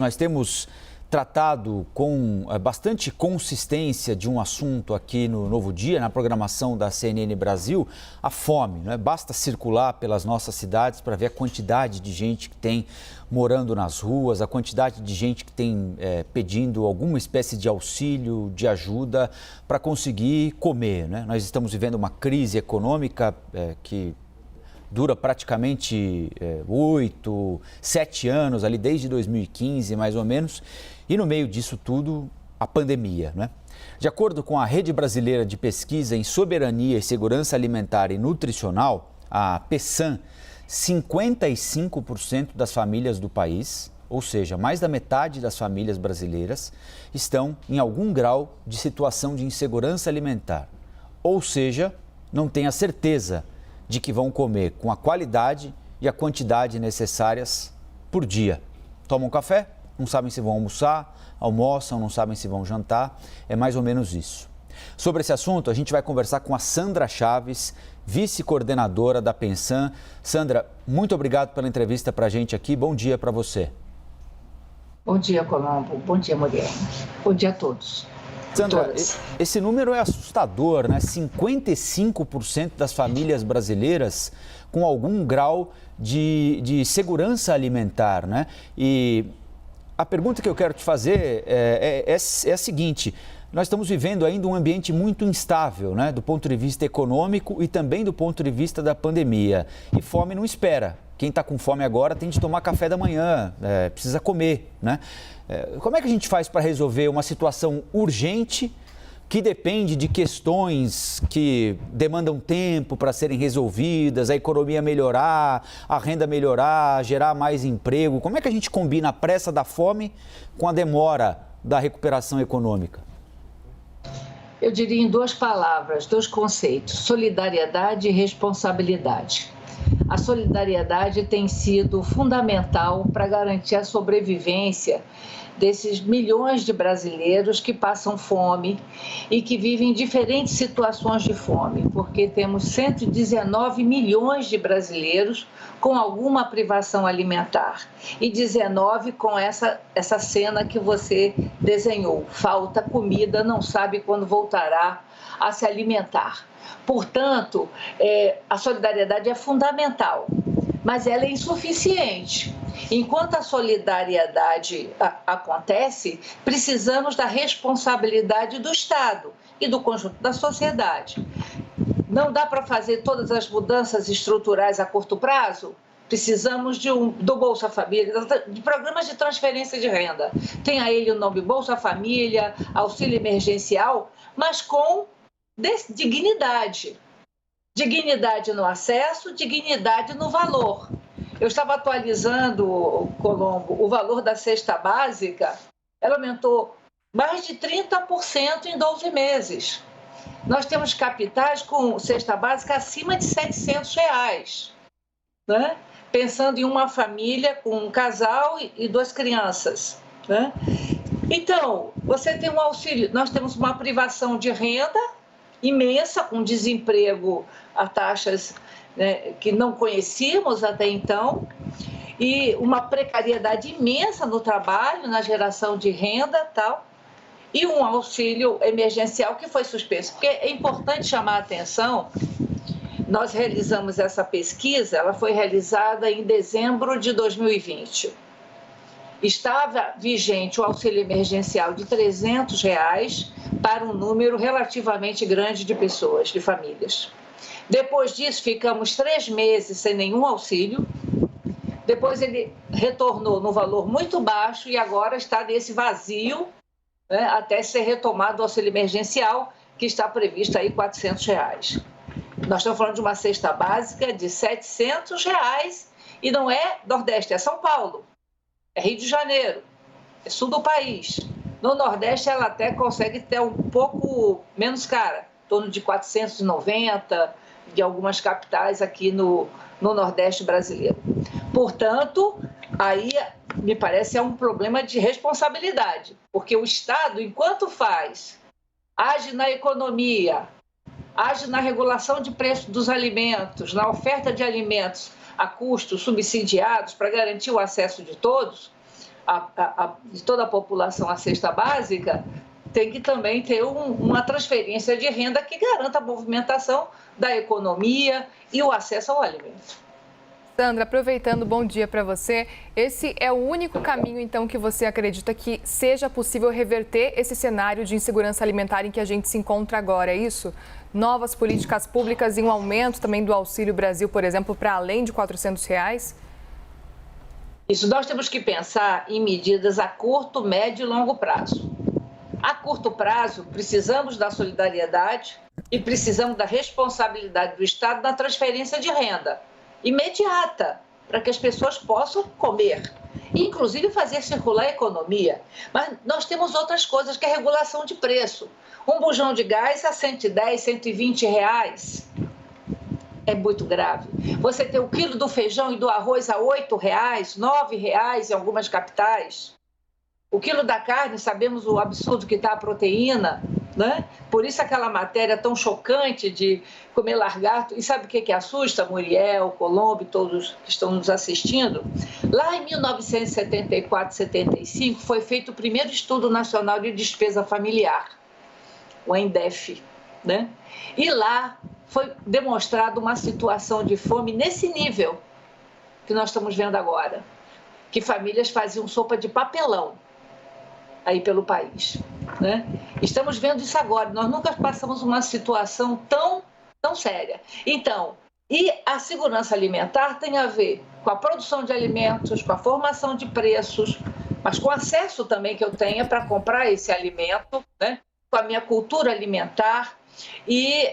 Nós temos tratado com bastante consistência de um assunto aqui no Novo Dia, na programação da CNN Brasil, a fome. Não é? Basta circular pelas nossas cidades para ver a quantidade de gente que tem morando nas ruas, a quantidade de gente que tem pedindo alguma espécie de auxílio, de ajuda para conseguir comer. Né? Nós estamos vivendo uma crise econômica que dura praticamente 8, 7 anos, ali desde 2015, mais ou menos. E no meio disso tudo, a pandemia, né? De acordo com a Rede Brasileira de Pesquisa em Soberania e Segurança Alimentar e Nutricional, a PESAN, 55% das famílias do país, ou seja, mais da metade das famílias brasileiras, estão em algum grau de situação de insegurança alimentar. Ou seja, não têm a certeza de que vão comer com a qualidade e a quantidade necessárias por dia. Tomam café, não sabem se vão almoçar, almoçam, não sabem se vão jantar, é mais ou menos isso. Sobre esse assunto, a gente vai conversar com a Sandra Chaves, vice-coordenadora da PESAN. Sandra, muito obrigado pela entrevista para a gente aqui, bom dia para você. Bom dia, Colombo, bom dia, Muriel, bom dia a todos. Sandra, esse número é assustador, né? 55% das famílias brasileiras com algum grau de segurança alimentar, né? E a pergunta que eu quero te fazer é a seguinte: nós estamos vivendo ainda um ambiente muito instável, né? Do ponto de vista econômico e também do ponto de vista da pandemia. E fome não espera. Quem está com fome agora tem de tomar café da manhã, precisa comer, né? Como é que a gente faz para resolver uma situação urgente que depende de questões que demandam tempo para serem resolvidas, a economia melhorar, a renda melhorar, gerar mais emprego? Como é que a gente combina a pressa da fome com a demora da recuperação econômica? Eu diria em 2 palavras, 2 conceitos: solidariedade e responsabilidade. A solidariedade tem sido fundamental para garantir a sobrevivência desses milhões de brasileiros que passam fome e que vivem diferentes situações de fome, porque temos 119 milhões de brasileiros com alguma privação alimentar e 19 com essa cena que você desenhou: falta comida, não sabe quando voltará a se alimentar. Portanto, a solidariedade é fundamental, mas ela é insuficiente. Enquanto a solidariedade acontece, precisamos da responsabilidade do Estado e do conjunto da sociedade. Não dá para fazer todas as mudanças estruturais a curto prazo? Precisamos do Bolsa Família, de programas de transferência de renda. Tem a ele o nome Bolsa Família, auxílio emergencial, mas com dignidade. Dignidade no acesso, dignidade no valor. Eu estava atualizando, Colombo, o valor da cesta básica, ela aumentou mais de 30% em 12 meses. Nós temos capitais com cesta básica acima de R$700, né? Pensando em uma família com um casal e 2 crianças, né? Então, você tem um auxílio, nós temos uma privação de renda imensa, um desemprego a taxas, né, que não conhecíamos até então, e uma precariedade imensa no trabalho, na geração de renda e tal, e um auxílio emergencial que foi suspenso. Porque é importante chamar a atenção, nós realizamos essa pesquisa, ela foi realizada em dezembro de 2020. Estava vigente o auxílio emergencial de R$300 para um número relativamente grande de pessoas, de famílias. Depois disso, ficamos 3 meses sem nenhum auxílio. Depois ele retornou no valor muito baixo e agora está nesse vazio, né, até ser retomado o auxílio emergencial, que está previsto aí R$400. Nós estamos falando de uma cesta básica de R$700 e não é Nordeste, é São Paulo. É Rio de Janeiro, é sul do país. No Nordeste, ela até consegue ter um pouco menos cara, em torno de 490, de algumas capitais aqui no Nordeste brasileiro. Portanto, aí me parece é um problema de responsabilidade, porque o Estado, enquanto age na economia, age na regulação de preço dos alimentos, na oferta de alimentos a custos subsidiados para garantir o acesso de todos, de toda a população a cesta básica, tem que também ter uma transferência de renda que garanta a movimentação da economia e o acesso ao alimento. Sandra, aproveitando, bom dia para você. Esse é o único caminho, então, que você acredita que seja possível reverter esse cenário de insegurança alimentar em que a gente se encontra agora, é isso? Novas políticas públicas e um aumento também do Auxílio Brasil, por exemplo, para além de R$ 400? Isso, nós temos que pensar em medidas a curto, médio e longo prazo. A curto prazo, precisamos da solidariedade e precisamos da responsabilidade do Estado na transferência de renda imediata, para que as pessoas possam comer, e inclusive fazer circular a economia. Mas nós temos outras coisas, que é a regulação de preço. Um bujão de gás a R$110, R$120 é muito grave. Você tem o quilo do feijão e do arroz a R$8, R$9 em algumas capitais. O quilo da carne, sabemos o absurdo que está a proteína, né? Por isso aquela matéria tão chocante de comer lagarto. E sabe o que assusta, Muriel, Colombo e todos que estão nos assistindo? Lá em 1974, 75, foi feito o primeiro Estudo Nacional de Despesa Familiar, o ENDEF, né? E lá foi demonstrada uma situação de fome nesse nível que nós estamos vendo agora, que famílias faziam sopa de papelão aí pelo país, né? Estamos vendo isso agora, nós nunca passamos uma situação tão séria. Então, e a segurança alimentar tem a ver com a produção de alimentos, com a formação de preços, mas com o acesso também que eu tenha para comprar esse alimento, né? Com a minha cultura alimentar e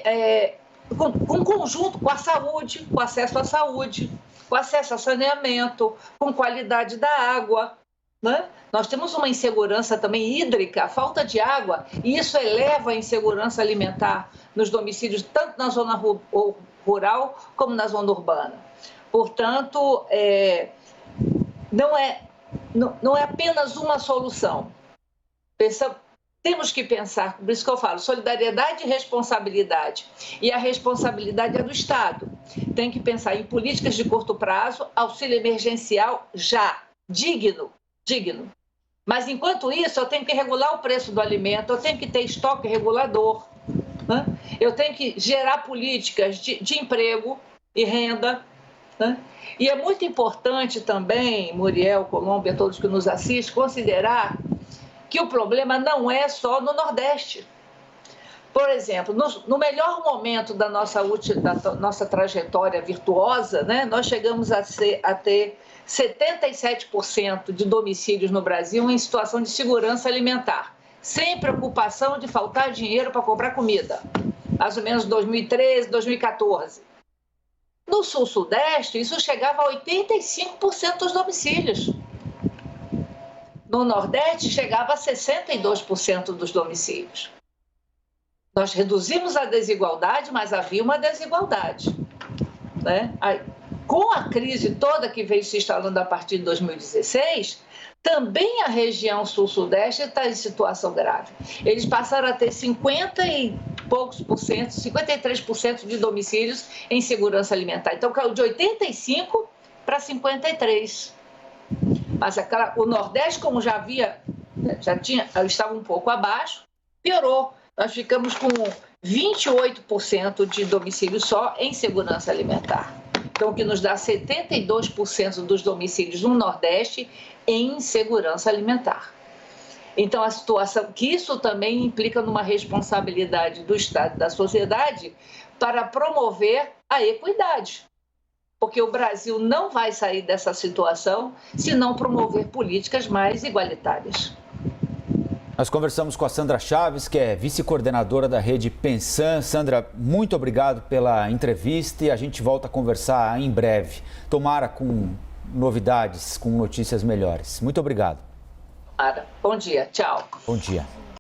com conjunto, com a saúde, com acesso à saúde, com acesso a saneamento, com qualidade da água, né? Nós temos uma insegurança também hídrica, a falta de água, e isso eleva a insegurança alimentar nos domicílios, tanto na zona rural como na zona urbana. Portanto, não é apenas uma solução. Temos que pensar, por isso que eu falo, solidariedade e responsabilidade. E a responsabilidade é do Estado. Tem que pensar em políticas de curto prazo, auxílio emergencial já, digno. Mas, enquanto isso, eu tenho que regular o preço do alimento, eu tenho que ter estoque regulador, né? Eu tenho que gerar políticas de emprego e renda, né? E é muito importante também, Muriel, Colômbia, todos que nos assistem, considerar que o problema não é só no Nordeste. Por exemplo, no melhor momento da nossa trajetória virtuosa, né, nós chegamos a ter 77% de domicílios no Brasil em situação de segurança alimentar, sem preocupação de faltar dinheiro para comprar comida, mais ou menos 2013, 2014. No Sul-Sudeste, isso chegava a 85% dos domicílios. No Nordeste, chegava a 62% dos domicílios. Nós reduzimos a desigualdade, mas havia uma desigualdade, né? Com a crise toda que veio se instalando a partir de 2016, também a região sul-sudeste está em situação grave. Eles passaram a ter 53% de domicílios em segurança alimentar. Então, caiu de 85 para 53. Mas o Nordeste, como estava um pouco abaixo, piorou. Nós ficamos com 28% de domicílios só em segurança alimentar. Então, o que nos dá 72% dos domicílios no Nordeste em segurança alimentar. Então, a situação, que isso também implica numa responsabilidade do Estado e da sociedade para promover a equidade. Porque o Brasil não vai sair dessa situação se não promover políticas mais igualitárias. Nós conversamos com a Sandra Chaves, que é vice-coordenadora da rede Pensan. Sandra, muito obrigado pela entrevista e a gente volta a conversar em breve. Tomara com novidades, com notícias melhores. Muito obrigado. Bom dia, tchau. Bom dia.